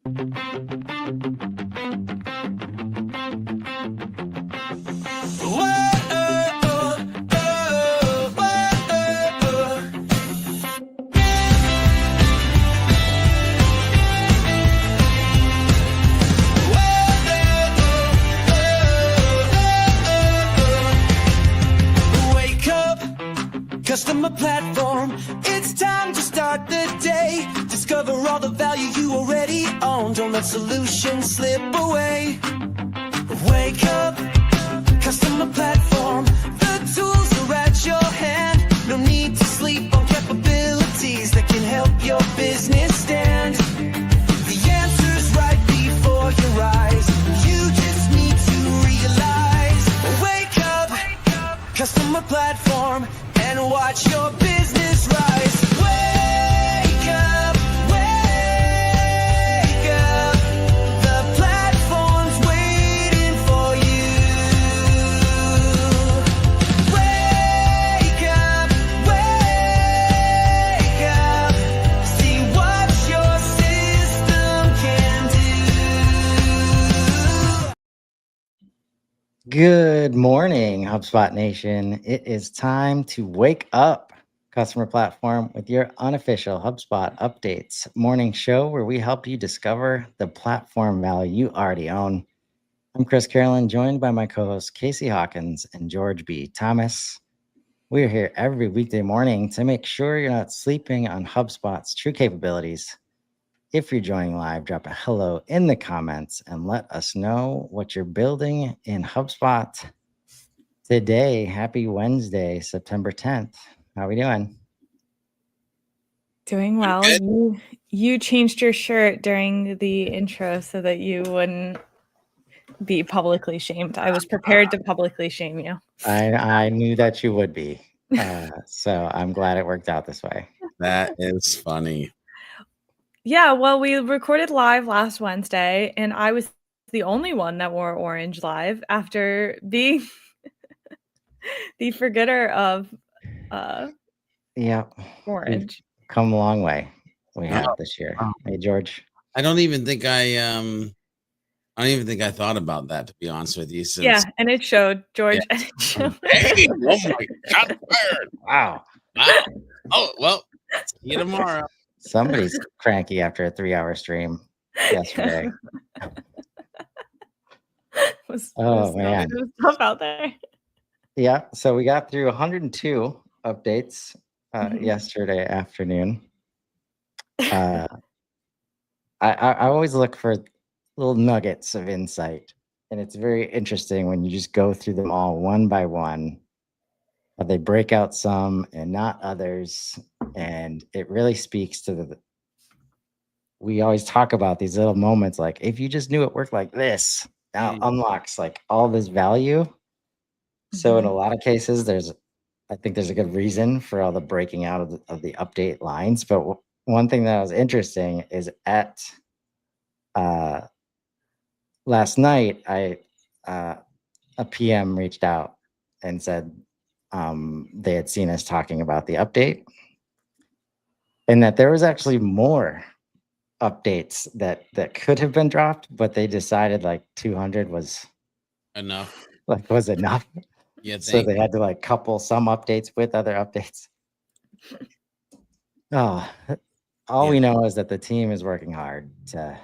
Customer platform, it's time to start the day. Discover all the value you already own. Don't let solutions slip away. Wake up, customer platform. The tools are at your hand. No need to sleep on capabilities that can help your business stand. The answer's right before your eyes. You just need to realize. Wake up, customer platform, and watch your business rise. Wake up, wake up. The platform's waiting for you. Wake up, wake up. See what your system can do. Good morning, HubSpot Nation. It is time to wake up, customer platform, with your unofficial HubSpot updates morning show where we help you discover the platform value you already own. I'm Chris Carolan, joined by my co-hosts Casey Hawkins and George B. Thomas. We are here every weekday morning to make sure you're not sleeping on HubSpot's true capabilities. If you're joining live, drop a hello in the comments and let us know what you're building in HubSpot today. Happy Wednesday, September 10th. How are we doing? Doing well. You changed your shirt during the intro so that you wouldn't be publicly shamed. I was prepared to publicly shame you. I knew that you would be. So I'm glad it worked out this way. That is funny. Yeah, well, we recorded live last Wednesday, and I was the only one that wore orange live after being the forgetter of orange. We've come a long way. We have this year. Hey, George. I don't even think I thought about that, to be honest with you. Yeah, and it showed, George. Yeah. And it showed. Hey, oh my God. Wow. Oh, well, see you tomorrow. Somebody's cranky after a 3-hour stream yesterday. It was tough out there. Yeah, so we got through 102 updates yesterday afternoon. I always look for little nuggets of insight, and it's very interesting when you just go through them all one by one. They break out some and not others, and it really speaks to we always talk about these little moments, like if you just knew it worked like this, now unlocks like all this value. So in a lot of cases, I think there's a good reason for all the breaking out of the update lines. But one thing that was interesting is at last night, a PM reached out and said they had seen us talking about the update, and that there was actually more updates that could have been dropped, but they decided like 200 was enough. Was enough. Yeah. So they had to like couple some updates with other updates. All we know is that the team is working hard to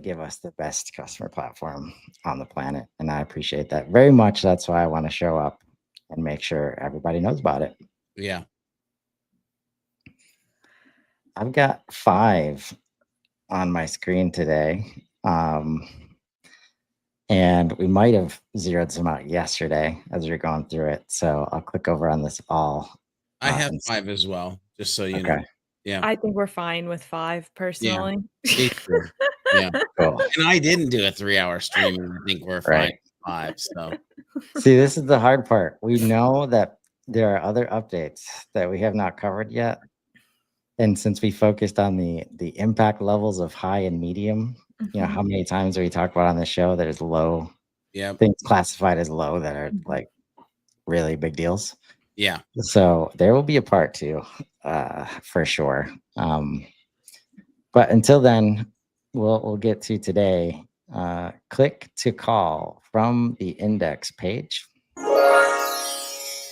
give us the best customer platform on the planet, and I appreciate that very much. That's why I want to show up and make sure everybody knows about it. Yeah. I've got 5 on my screen today. And we might have zeroed some out yesterday as we were going through it. So I'll click over on this all. I have 5 as well, just so you know. Yeah. I think we're fine with 5 personally. Yeah. Cool. And I didn't do a 3-hour stream, and I think we're fine with 5. So see, this is the hard part. We know that there are other updates that we have not covered yet. And since we focused on the impact levels of high and medium, you know, how many times do we talk about on the show that is low? Yeah. Things classified as low that are like really big deals. Yeah. So there will be a part 2 for sure. But until then, we'll get to today. Click to call from the index page.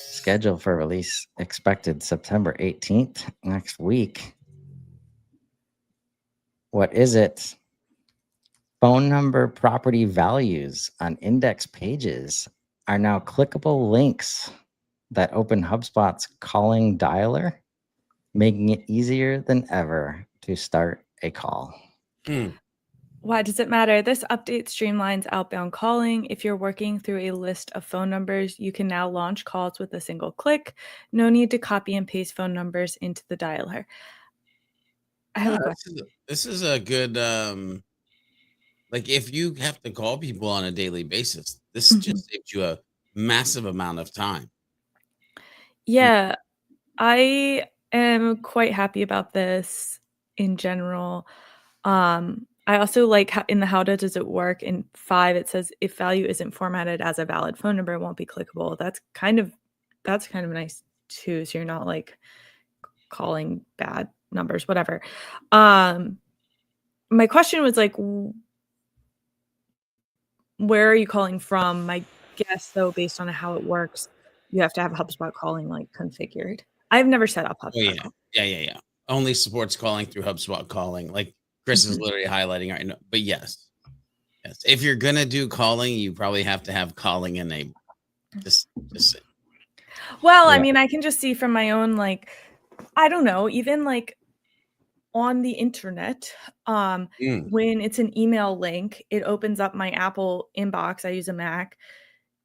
Scheduled for release expected September 18th, next week. What is it? Phone number property values on index pages are now clickable links that open HubSpot's calling dialer, making it easier than ever to start a call. Why does it matter? This update streamlines outbound calling. If you're working through a list of phone numbers, you can now launch calls with a single click. No need to copy and paste phone numbers into the dialer. I have a question. This is a good, like if you have to call people on a daily basis, this just saves you a massive amount of time. Yeah, I am quite happy about this in general. I also like how in the how does it work in 5 it says if value isn't formatted as a valid phone number, it won't be clickable. That's kind of nice too. So you're not like calling bad numbers, whatever. My question was like, where are you calling from? My guess though, based on how it works, you have to have HubSpot calling like configured. I've never set up HubSpot. Yeah. Only supports calling through HubSpot calling. Like Chris is literally highlighting right now. But yes. If you're gonna do calling, you probably have to have calling enabled. Just well, I mean, I can just see from my own, like, I don't know, even like on the internet, when it's an email link, it opens up my Apple inbox. I use a Mac.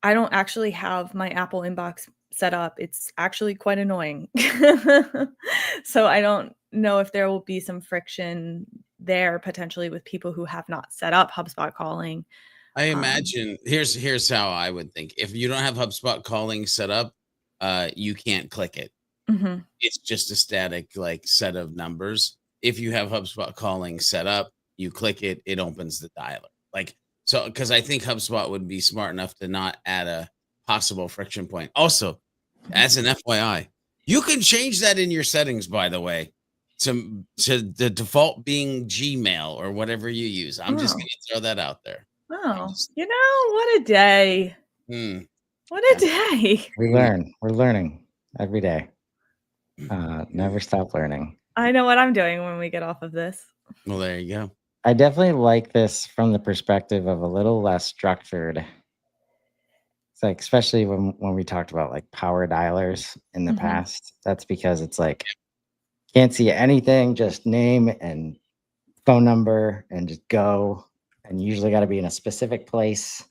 I don't actually have my Apple inbox set up. It's actually quite annoying. So I don't know if there will be some friction there potentially with people who have not set up HubSpot calling. I imagine here's how I would think. If you don't have HubSpot calling set up, you can't click it. It's just a static like set of numbers. If you have HubSpot calling set up, you click it, it opens the dialer. Like so, because I think HubSpot would be smart enough to not add a possible friction point. Also, as an FYI, you can change that in your settings, by the way, to the default being Gmail or whatever you use. I'm just gonna throw that out there. Oh, what a day. What a day. We're learning every day. Never stop learning. I know what I'm doing when we get off of this. Well, there you go. I definitely like this from the perspective of a little less structured. It's like, especially when we talked about like power dialers in the past, that's because it's like, can't see anything, just name and phone number and just go. And you usually got to be in a specific place,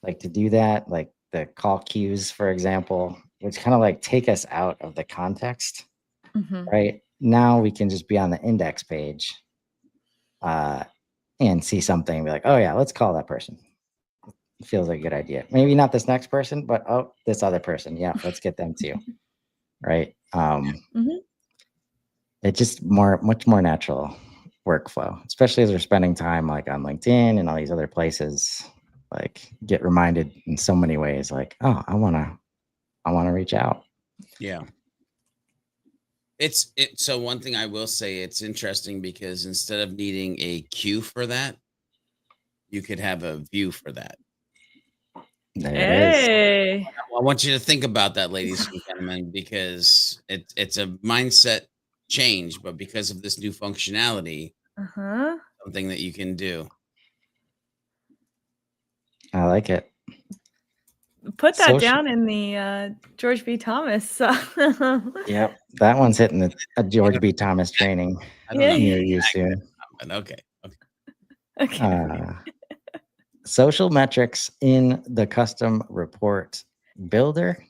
like to do that, like the call queues, for example, which kind of like take us out of the context, right? Now we can just be on the index page and see something and be like, oh yeah, let's call that person. It feels like a good idea. Maybe not this next person, but oh, this other person. Yeah, let's get them too. Right. It's just much more natural workflow, especially as we're spending time like on LinkedIn and all these other places. Like get reminded in so many ways, like, oh, I wanna reach out. Yeah. So one thing I will say, it's interesting because instead of needing a queue for that, you could have a view for that. There it is. I want you to think about that, ladies and gentlemen, because it's a mindset change, but because of this new functionality, something that you can do. I like it. Put that down in the George B. Thomas. Yep, that one's hitting a George B. Thomas training near you soon. Okay. Social metrics in the custom report builder.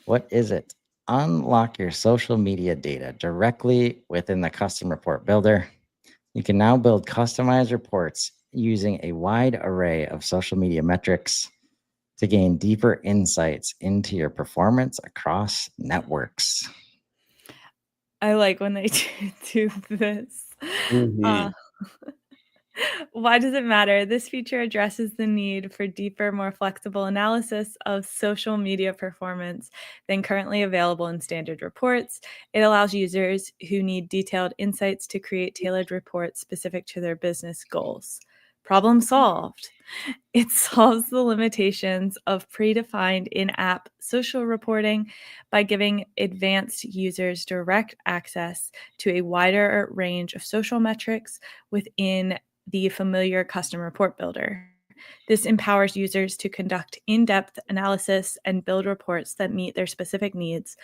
What is it? Unlock your social media data directly within the custom report builder. You can now build customized reports using a wide array of social media metrics to gain deeper insights into your performance across networks. I like when they do this. Why does it matter? This feature addresses the need for deeper, more flexible analysis of social media performance than currently available in standard reports. It allows users who need detailed insights to create tailored reports specific to their business goals. Problem solved. It solves the limitations of predefined in-app social reporting by giving advanced users direct access to a wider range of social metrics within the familiar custom report builder. This empowers users to conduct in-depth analysis and build reports that meet their specific needs,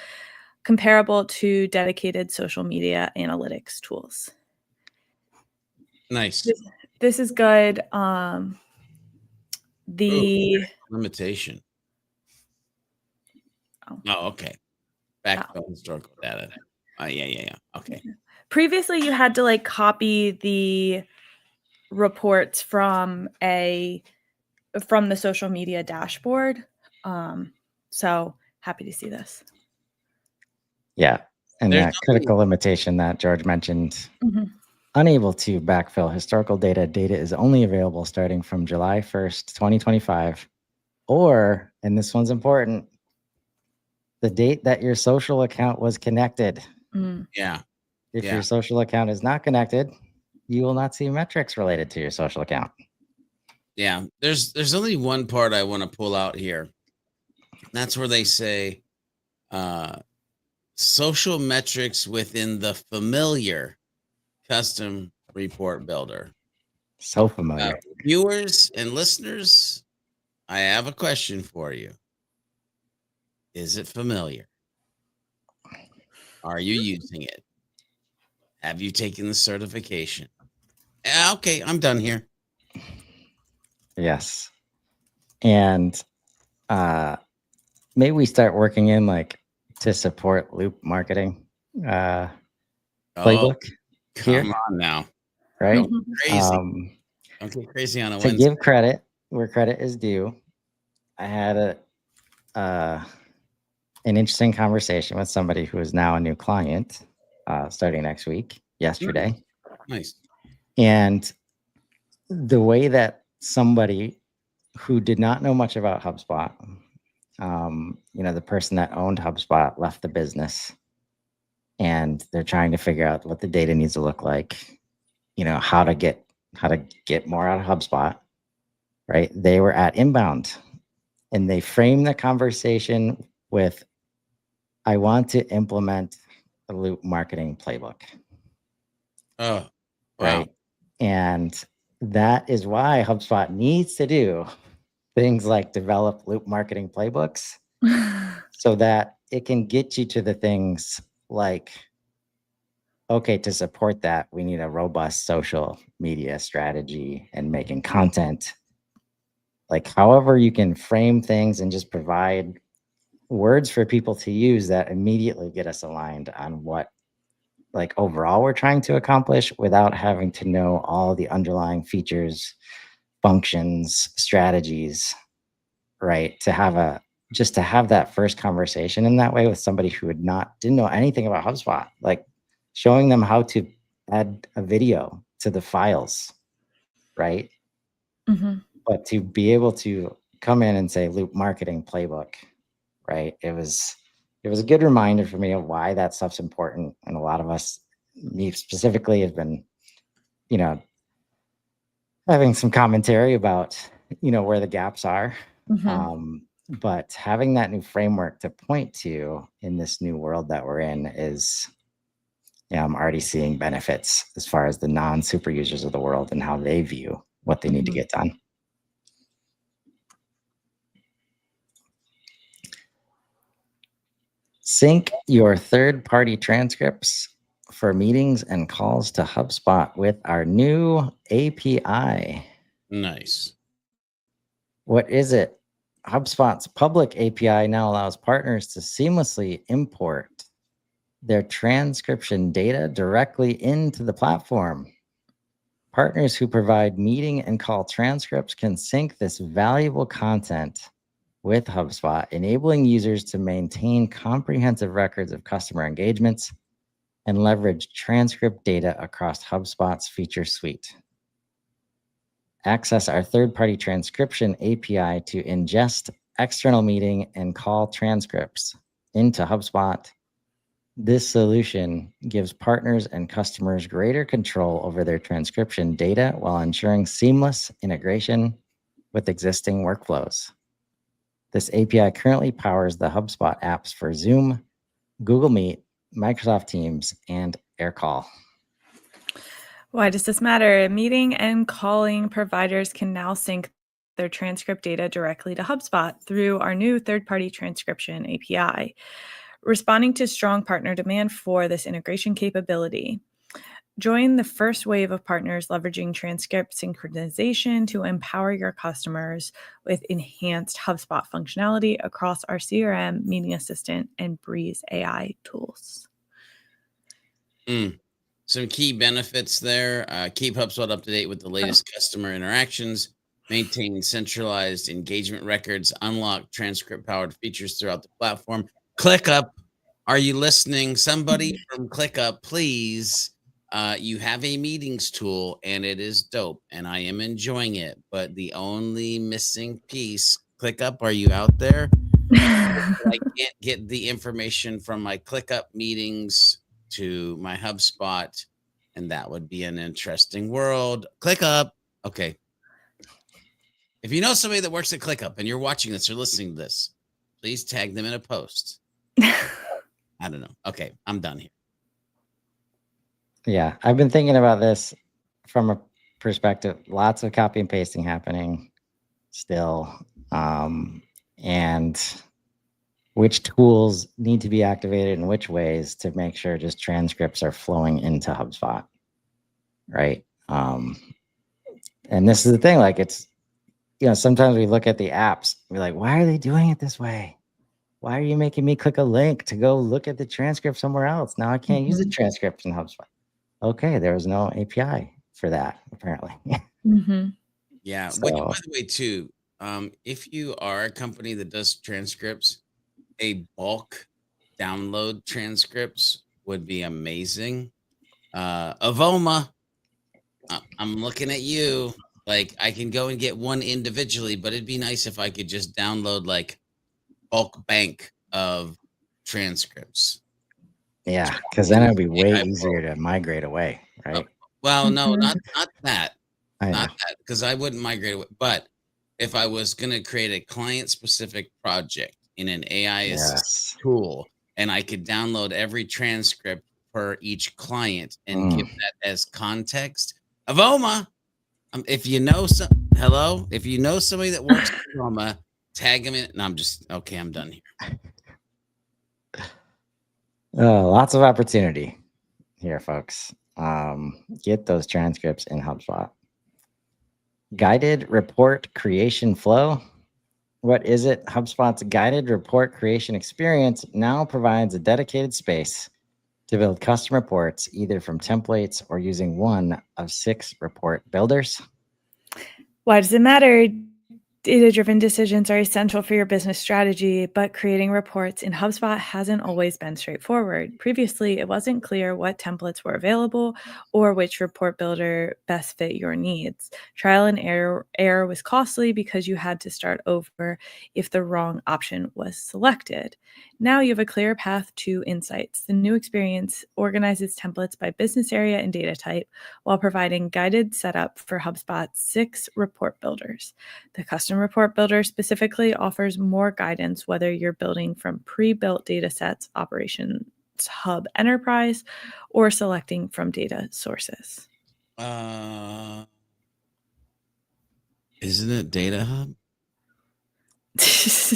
comparable to dedicated social media analytics tools. Nice. This is good. Limitation. Oh, okay. Backfill historical data. Yeah. Okay. Previously, you had to like copy the reports from the social media dashboard. So happy to see this. Yeah. And There's that critical limitation that George mentioned, unable to backfill historical data. Data is only available starting from July 1st, 2025, or, and this one's important, the date that your social account was connected. Yeah. If your social account is not connected, you will not see metrics related to your social account. Yeah. There's only one part I want to pull out here. That's where they say social metrics within the familiar custom report builder. So familiar. Viewers and listeners, I have a question for you. Is it familiar? Are you using it? Have you taken the certification? Okay, I'm done here. Yes. And maybe we start working in like to support loop marketing playbook here. Come on now. Right? Crazy. Okay, crazy on a to Wednesday. give credit where credit is due, I had an interesting conversation with somebody who is now a new client starting next week, yesterday. Nice. And the way that somebody who did not know much about HubSpot, the person that owned HubSpot left the business, and they're trying to figure out what the data needs to look like, how to get more out of HubSpot, right? They were at Inbound, and they framed the conversation with, I want to implement a loop marketing playbook. Oh, wow. Right. And that is why HubSpot needs to do things like develop loop marketing playbooks so that it can get you to the things like, okay, to support that, we need a robust social media strategy and making content. Like however you can frame things and just provide words for people to use that immediately get us aligned on what like overall we're trying to accomplish without having to know all the underlying features, functions, strategies, right? To have that first conversation in that way with somebody who didn't know anything about HubSpot, like showing them how to add a video to the files, right? But to be able to come in and say loop marketing playbook, right? It was a good reminder for me of why that stuff's important. And a lot of us, me specifically, have been, having some commentary about, where the gaps are. But having that new framework to point to in this new world that we're in is, I'm already seeing benefits as far as the non-super users of the world and how they view what they need to get done. Sync your third-party transcripts for meetings and calls to HubSpot with our new API. Nice. What is it? HubSpot's public API now allows partners to seamlessly import their transcription data directly into the platform. Partners who provide meeting and call transcripts can sync this valuable content with HubSpot, enabling users to maintain comprehensive records of customer engagements and leverage transcript data across HubSpot's feature suite. access our third-party transcription API to ingest external meeting and call transcripts into HubSpot. This solution gives partners and customers greater control over their transcription data while ensuring seamless integration with existing workflows. This API currently powers the HubSpot apps for Zoom, Google Meet, Microsoft Teams, and AirCall. Why does this matter? Meeting and calling providers can now sync their transcript data directly to HubSpot through our new third-party transcription API, responding to strong partner demand for this integration capability. Join the first wave of partners leveraging transcript synchronization to empower your customers with enhanced HubSpot functionality across our CRM, Meeting Assistant, and Breeze AI tools. Some key benefits there. Keep HubSpot up to date with the latest customer interactions, maintain centralized engagement records, unlock transcript-powered features throughout the platform. ClickUp, are you listening? Somebody from ClickUp, please. You have a meetings tool, and it is dope, and I am enjoying it. But the only missing piece, ClickUp, are you out there? I can't get the information from my ClickUp meetings to my HubSpot, and that would be an interesting world. ClickUp. Okay. If you know somebody that works at ClickUp and you're watching this or listening to this, please tag them in a post. I don't know. Okay, I'm done here. Yeah, I've been thinking about this from a perspective, lots of copy and pasting happening still, and which tools need to be activated in which ways to make sure just transcripts are flowing into HubSpot, right? And this is the thing, like it's, sometimes we look at the apps, we're like, why are they doing it this way? Why are you making me click a link to go look at the transcript somewhere else? Now I can't use the transcript in HubSpot. Okay, there was no API for that, apparently. Yeah. So, By the way, too, if you are a company that does transcripts, a bulk download transcripts would be amazing. Avoma, I'm looking at you. Like I can go and get one individually, but it'd be nice if I could just download like bulk bank of transcripts. yeah, because then it'd be way easier to migrate away, right? Well, no, not that. I know. Not that, because I wouldn't migrate away. But if I was going to create a client-specific project in an AI assist tool, and I could download every transcript per each client and give that as context, Avoma. If you know if you know somebody that works at Avoma, tag them in. And I'm done here. Lots of opportunity here, folks. Get those transcripts in HubSpot. Guided report creation flow. What is it? HubSpot's guided report creation experience now provides a dedicated space to build custom reports, either from templates or using one of 6 report builders. Why does it matter? Data-driven decisions are essential for your business strategy, but creating reports in HubSpot hasn't always been straightforward. Previously, it wasn't clear what templates were available or which report builder best fit your needs. Trial and error was costly because you had to start over if the wrong option was selected. Now you have a clear path to insights. The new experience organizes templates by business area and data type while providing guided setup for HubSpot's 6 report builders. The custom report builder specifically offers more guidance whether you're building from pre-built data sets, Operations Hub Enterprise, or selecting from data sources. Isn't it Data Hub?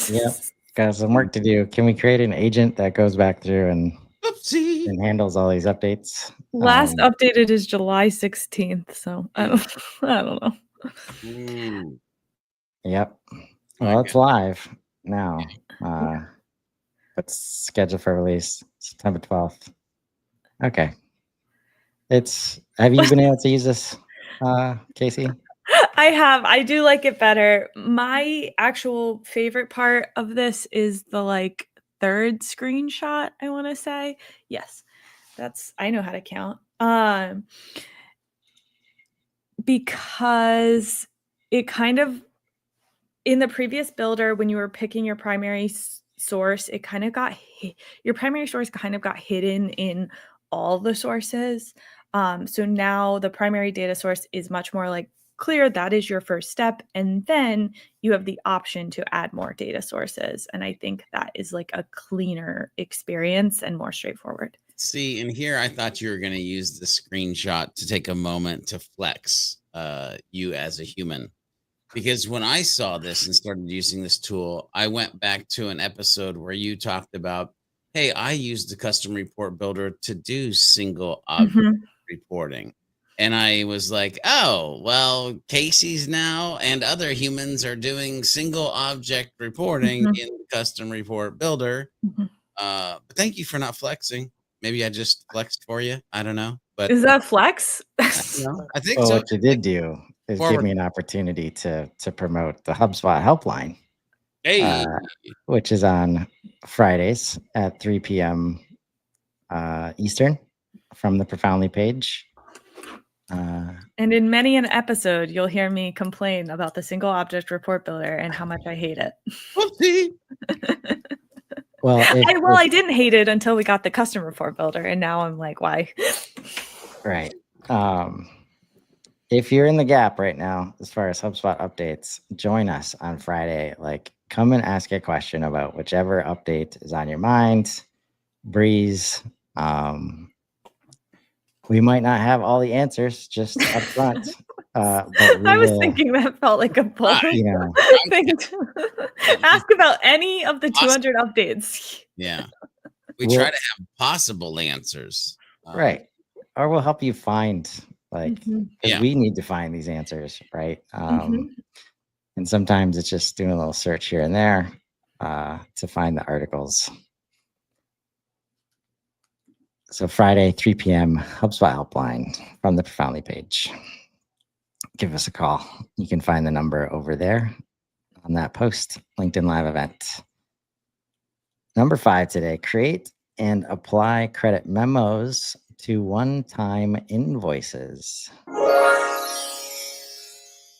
Yep. Got some work to do. Can we create an agent that goes back through and handles all these updates? Last updated is July 16th, so I don't know. Yep. Well, it's live now. It's scheduled for release September 12th. Okay. Have you been able to use this, Casey? I have. I do like it better. My actual favorite part of this is the 3rd screenshot, I want to say. Yes. I know how to count. Because it kind of, in the previous builder, when you were picking your primary source, it kind of got your primary source kind of got hidden in all the sources. So now the primary data source is much more like clear. That is your first step. And then you have the option to add more data sources. And I think that is like a cleaner experience and more straightforward. See, and here I thought you were going to use the screenshot to take a moment to flex you as a human. Because when I saw this and started using this tool, I went back to an episode where you talked about, hey, I used the custom report builder to do single object reporting. And I was like, oh, well, Casey's now and other humans are doing single object reporting in the custom report builder. But thank you for not flexing. Maybe I just flexed for you. I don't know. But is that flex? I think Well, so. what you did do is give me an opportunity to promote the HubSpot helpline, Hey, which is on Fridays at 3 p.m. Eastern from the Profoundly page. And in many an episode, you'll hear me complain about the single object report builder and how much I hate it. Whoopsie. Well, I didn't hate it until we got the custom report builder, and now I'm like, why? Right. If you're in the gap right now, as far as HubSpot updates, join us on Friday. Like, come and ask a question about whichever update is on your mind. Breeze. We might not have all the answers just up front. But I was thinking that felt like a boring thing to ask about any of the 200 updates. Yeah. We try to have possible answers. Right. Or we'll help you find, like, we need to find these answers, right? And sometimes it's just doing a little search here and there to find the articles. So Friday, 3 p.m., HubSpot helpline from the Profoundly page. Give us a call. You can find the number over there on that post, LinkedIn Live event. Number 5 today, create and apply credit memos to one-time invoices.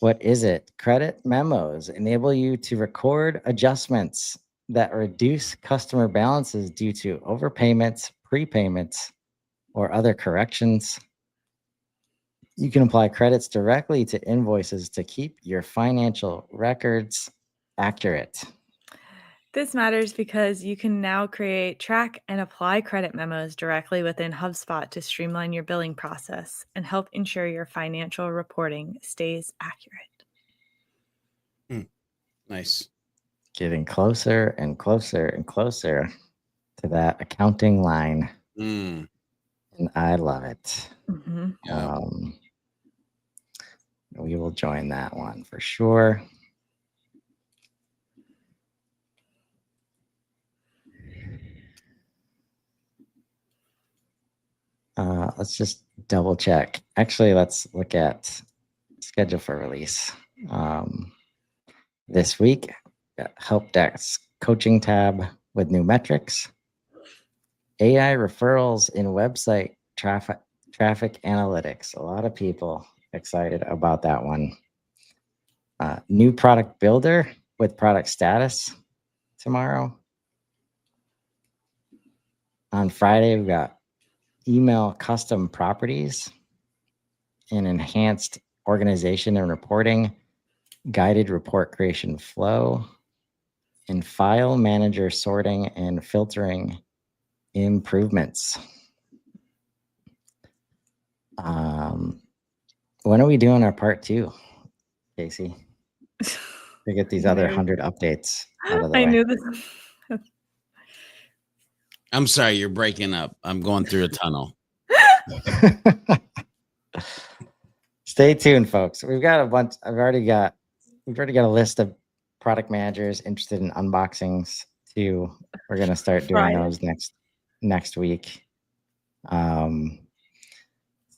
What is it? Credit memos enable you to record adjustments that reduce customer balances due to overpayments, prepayments, or other corrections. You can apply credits directly to invoices to keep your financial records accurate. This matters because you can now create, track, and apply credit memos directly within HubSpot to streamline your billing process and help ensure your financial reporting stays accurate. Nice. Getting closer and closer and closer to that accounting line. And I love it. We will join that one for sure. Let's just double check. Actually, let's look at schedule for release. This week, Help Desk coaching tab with new metrics, AI referrals in website traffic analytics. A lot of people excited about that one. New product builder with product status tomorrow. On Friday, we've got email custom properties and enhanced organization and reporting, guided report creation flow, and file manager sorting and filtering improvements. When are we doing our part 2, Casey? To get these other 100 updates out of the way. I knew this. I'm sorry, you're breaking up. I'm going through a tunnel. Stay tuned, folks. We've got a bunch. We've already got a list of product managers interested in unboxings too. We're gonna start doing those next week. So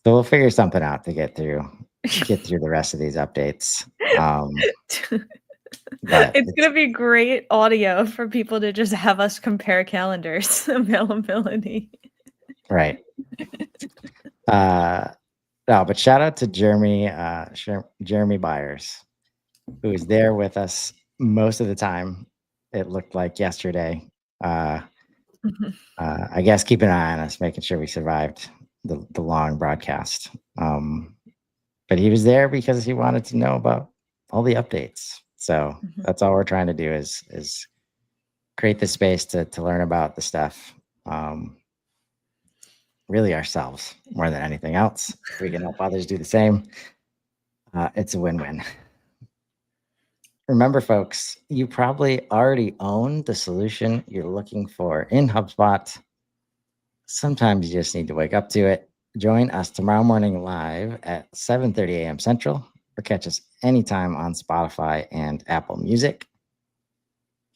we'll figure something out to get through the rest of these updates. It's going to be great audio for people to just have us compare calendars availability. Right. No, but shout out to Jeremy Byers. who is there with us most of the time. It looked like yesterday. I guess keeping an eye on us, making sure we survived the long broadcast. But he was there because he wanted to know about all the updates. So that's all we're trying to do is create the space to learn about the stuff. Really ourselves more than anything else. If we can help others do the same, it's a win-win. Remember, folks, you probably already own the solution you're looking for in HubSpot. Sometimes you just need to wake up to it. Join us tomorrow morning live at 7:30 a.m. Central, or catch us anytime on Spotify and Apple Music.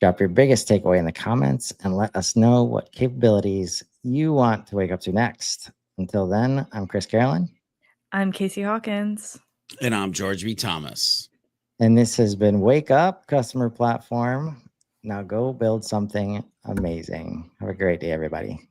Drop your biggest takeaway in the comments and let us know what capabilities you want to wake up to next. Until then, I'm Chris Carolan. I'm Casey Hawkins. And I'm George B. Thomas. And this has been Wake Up Customer Platform. Now go build something amazing. Have a great day, everybody.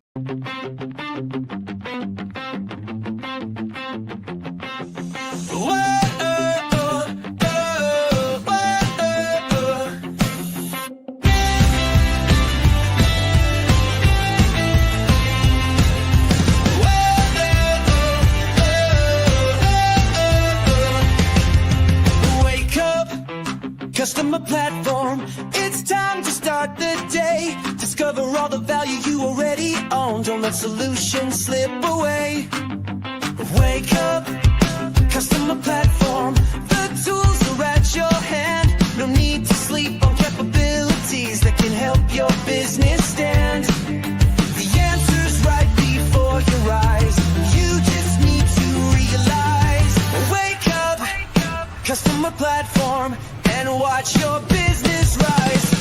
Customer platform, it's time to start the day. Discover all the value you already own. Don't let solutions slip away. Wake up, customer platform. The tools are at your hand. No need to sleep on capabilities that can help your business stand. The answer's right before your eyes. You just need to realize. Wake up, customer platform, and watch your business rise.